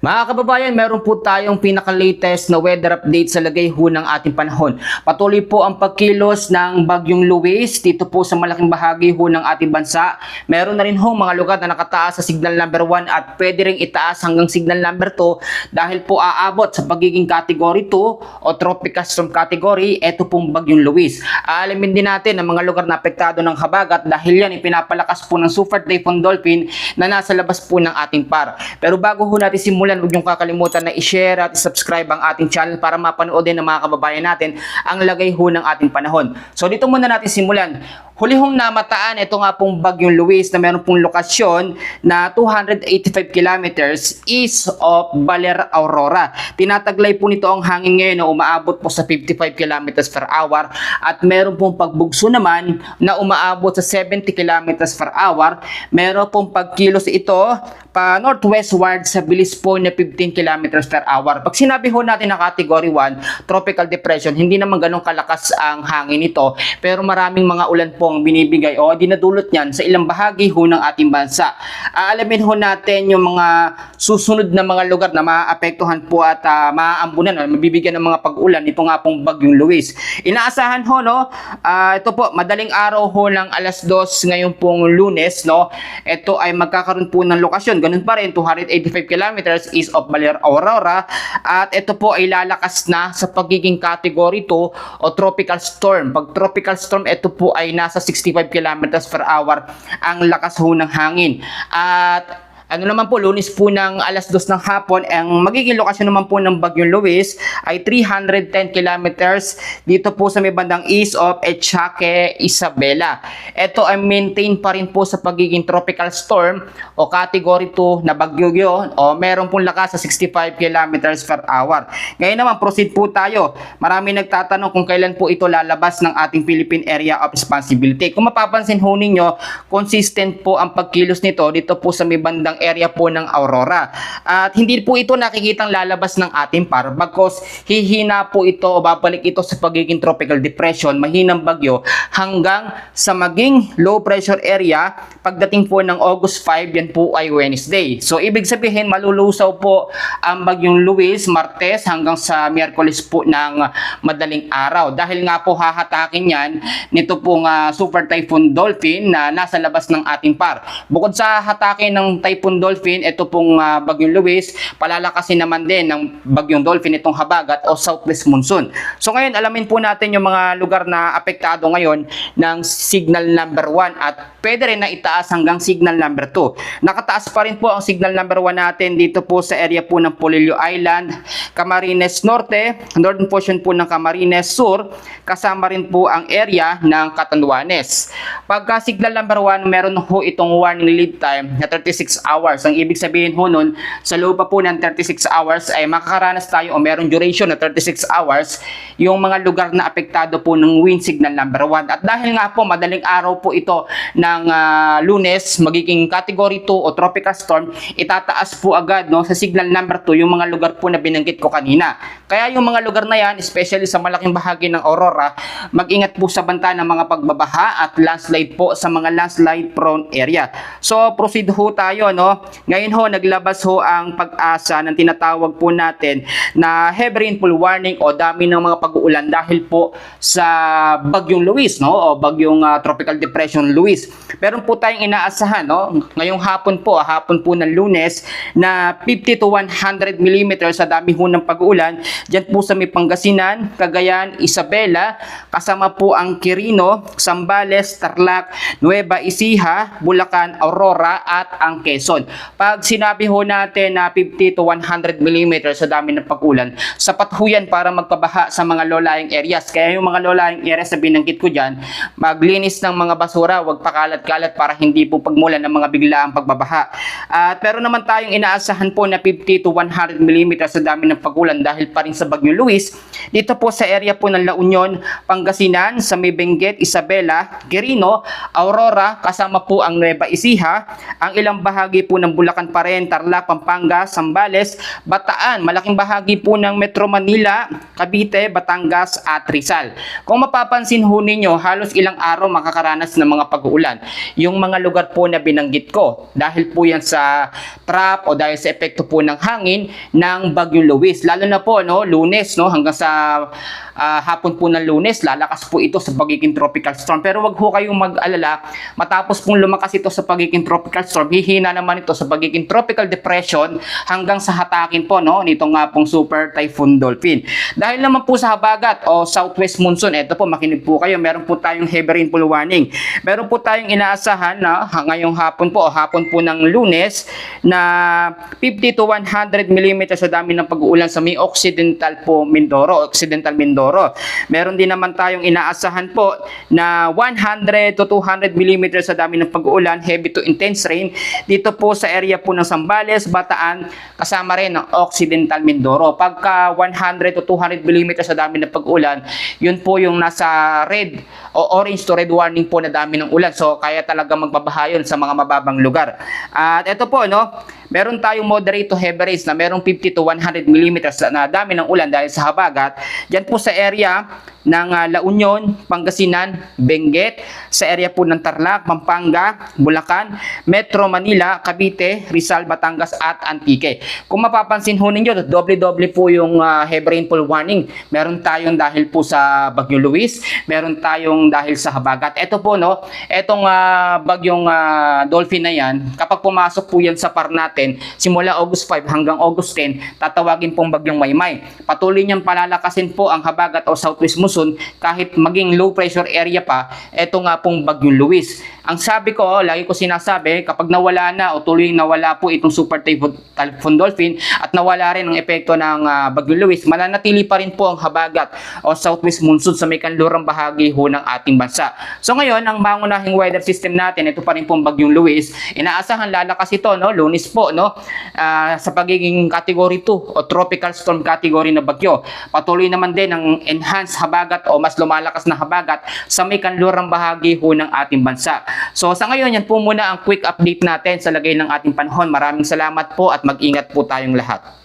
Mga kababayan, meron po tayong pinaka-latest na weather update sa lagay ho ng ating panahon. Patuloy po ang pagkilos ng Bagyong Luis dito po sa malaking bahagi ho ng ating bansa. Meron na rin ho mga lugar na nakataas sa signal number 1 at pwede rin itaas hanggang signal number 2 dahil po aabot sa pagiging category 2 o tropical storm category. Ito pong Bagyong Luis. Alamin din natin ang mga lugar na apektado ng habagat dahil yan ipinapalakas po ng Super Typhoon Dolphin na nasa labas po ng ating par. Pero bago ho natin simulan, huwag niyong kakalimutan na i-share at i-subscribe ang ating channel para mapanood din ng mga kababayan natin ang lagay ho ng ating panahon. So dito muna natin simulan. Huli hong namataan, ito nga pong Bagyong Luis na meron pong lokasyon na 285 kilometers east of Baler, Aurora. Tinataglay po nito ang hangin ngayon na umaabot po sa 55 kilometers per hour at meron pong pagbugso naman na umaabot sa 70 kilometers per hour. Meron pong pagkilos ito pa northwestward sa bilis po na 15 kilometers per hour. Pag sinabi ho natin na category 1, tropical depression, hindi naman ganun kalakas ang hangin nito pero maraming mga ulan po ang binibigay o dinadulot niyan sa ilang bahagi ho ng ating bansa. Aalamin ho natin yung mga susunod na mga lugar na maapektuhan po at maaambunan o mabibigyan ng mga pag-ulan. Ito nga pong Bagyong Luis. Inaasahan ho, no? Ito po, madaling araw ho ng alas 2 ngayon pong Lunes, no? Ito ay magkakaroon po ng lokasyon. Ganun pa rin, 285 kilometers east of Baler, Aurora. At ito po ay lalakas na sa pagiging category 2 o tropical storm. Pag tropical storm, ito po ay nasa 65 kilometers per hour ang lakas ho ng hangin. At ano naman po, Lunes po ng alas 2 ng hapon, ang magiging lokasyon naman po ng Bagyong Luis ay 310 kilometers dito po sa may bandang east of Echaque, Isabela. Ito ay maintain pa rin po sa pagiging tropical storm o category 2 na bagyo o meron pong lakas sa 65 kilometers per hour. Ngayon naman, proceed po tayo. Marami nagtatanong kung kailan po ito lalabas ng ating Philippine Area of Responsibility. Kung mapapansin ho ninyo, consistent po ang pagkilos nito dito po sa may bandang area po ng Aurora. At hindi po ito nakikitang lalabas ng ating par bagkos hihina po ito o babalik ito sa pagiging tropical depression, mahinang bagyo hanggang sa maging low pressure area pagdating po ng August 5, yan po ay Wednesday. So ibig sabihin malulusaw po ang Bagyong Luis Martes hanggang sa Miyerkules po ng madaling araw. Dahil nga po hahatakin yan nito pong Super Typhoon Dolphin na nasa labas ng ating par. Bukod sa hatakin ng Typhoon Dolphin, ito pong Bagyong Luis, palalakasin naman din ng Bagyong Dolphin itong habagat o southwest monsoon. So ngayon, alamin po natin yung mga lugar na apektado ngayon ng signal number 1 at pwede rin na itaas hanggang signal number 2. Nakataas pa rin po ang signal number 1 natin dito po sa area po ng Polillo Island, Camarines Norte, northern portion po ng Camarines Sur, kasama rin po ang area ng Catanduanes. Pagka signal number 1, meron ho itong warning lead time na 36 hours. Ang ibig sabihin ho nun, sa loob pa po ng 36 hours ay makakaranas tayo o merong duration na 36 hours yung mga lugar na apektado po ng wind signal number 1. At dahil nga po madaling araw po ito ng Lunes, magiging category 2 o tropical storm, itataas po agad no, sa signal number 2 yung mga lugar po na binanggit ko kanina. Kaya yung mga lugar na yan, especially sa malaking bahagi ng Aurora, mag-ingat po sa banta ng mga pagbabaha at landslide po sa mga landslide prone area. So proceed ho tayo, no? Ngayon ho, naglabas ho ang Pag-asa ng tinatawag po natin na heavy rainfall warning o dami ng mga pag-uulan dahil po sa Bagyong Luis, no? O Bagyong Tropical Depression Luis. Meron po tayong inaasahan, no? Ngayong hapon po ng Lunes na 50 to 100 millimeters sa dami ho ng pag-uulan dyan po sa may Pangasinan, Cagayan, Isabela, kasama po ang Quirino, Zambales, Tarlac, Nueva Ecija, Bulacan, Aurora at ang Quezon. Pag sinabi ho natin na 50 to 100 mm sa dami ng pag-ulan, sapat ho yan para magpabaha sa mga low-lying areas. Kaya yung mga low-lying areas na binanggit ko dyan, maglinis ng mga basura, wag pakalat-kalat para hindi po pagmulan ng mga biglaang pagbabaha. At pero naman tayong inaasahan po na 50 to 100 mm sa dami ng pag-ulan dahil pa rin sa Bagyong Luis, dito po sa area po ng La Union, Pangasinan, sa may Benguet, Isabela, Quirino, Aurora, kasama po ang Nueva Ecija, ang ilang bahagi po ng Bulacan pa rin, Tarlac, Pampanga, Zambales, Bataan, malaking bahagi po ng Metro Manila, Cavite, Batangas at Rizal. Kung mapapansin ho ninyo, halos ilang araw makakaranas ng mga pag-uulan. yung mga lugar po na binanggit ko. Dahil po yan sa trap o dahil sa epekto po ng hangin ng Bagyong Luis. Lalo na po, no, Lunes, no, hanggang sa hapon po ng Lunes, lalakas po ito sa pagiging tropical storm. Pero wag ho kayong mag-alala, matapos pong lumakas ito sa pagiging tropical storm, hihina naman ito sa pagiging tropical depression hanggang sa hatakin po, no, nito nga pong Super Typhoon Dolphin. Dahil naman po sa habagat o southwest monsoon, eto po, makinig po kayo, meron po tayong heavy rainfall warning. Meron po tayong inaasahan na ngayong hapon po o hapon po ng Lunes na 50 to 100 mm sa dami ng pag-uulan sa may Occidental po Mindoro, Occidental Mindoro. Meron din naman tayong inaasahan po na 100 to 200 mm sa dami ng pag-uulan, heavy to intense rain dito po sa area po ng Zambales, Bataan, kasama rin ng Occidental Mindoro. Pagka 100 to 200 mm sa dami ng pag-uulan, yun po yung nasa red o orange to red warning po na dami ng ulan. So kaya talaga magbabaha yun sa mga mababang lugar. At ito po, no, meron tayong moderate to heavy rains na merong 50 to 100 mm na dami ng ulan dahil sa habagat. Diyan po sa area ng La Union, Pangasinan, Benguet, sa area po ng Tarlac, Pampanga, Bulacan, Metro Manila, Cavite, Rizal, Batangas at Antique. Kung mapapansin ho ninyo, doble-doble po yung heavy rainfall warning. Meron tayong dahil po sa Bagyong Luis, meron tayong dahil sa habagat. Ito po, no, etong Bagyong Dolphin na yan, kapag pumasok po yan sa par natin, simula August 5 hanggang August 10, tatawagin pong Bagyong Maymay. Patuloy niyang palalakasin po ang habagat o southwest monsoon kahit maging low pressure area pa, eto nga pong Bagyong Luis. Ang sabi ko, lagi ko sinasabi, kapag nawala na o tuloy nawala po itong Super Typhoon Dolphin at nawala rin ang epekto ng Bagyong Luis, mananatili pa rin po ang habagat o southwest monsoon sa may kanlurang bahagi ho ng ating bansa. So ngayon, ang mangunahing weather system natin, ito pa rin pong Bagyong Luis, inaasahan lalakas ito, no, Lunes po, no, sa pagiging category 2 o tropical storm category na bagyo. Patuloy naman din ang enhanced habagat o mas lumalakas na habagat sa may kanlurang bahagi ho ng ating bansa. So sa ngayon, yan po muna ang quick update natin sa lagay ng ating panahon. Maraming salamat po at mag-ingat po tayong lahat.